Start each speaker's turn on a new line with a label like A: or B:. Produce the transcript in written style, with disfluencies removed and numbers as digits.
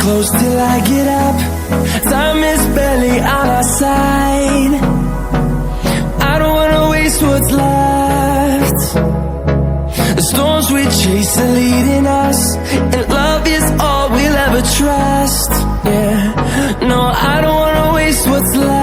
A: close till I get up. Time is barely on our side. I don't wanna waste what's left. The storms we chase are leading us, and love is all we'll ever trust. Yeah, no, I don't wanna waste what's left.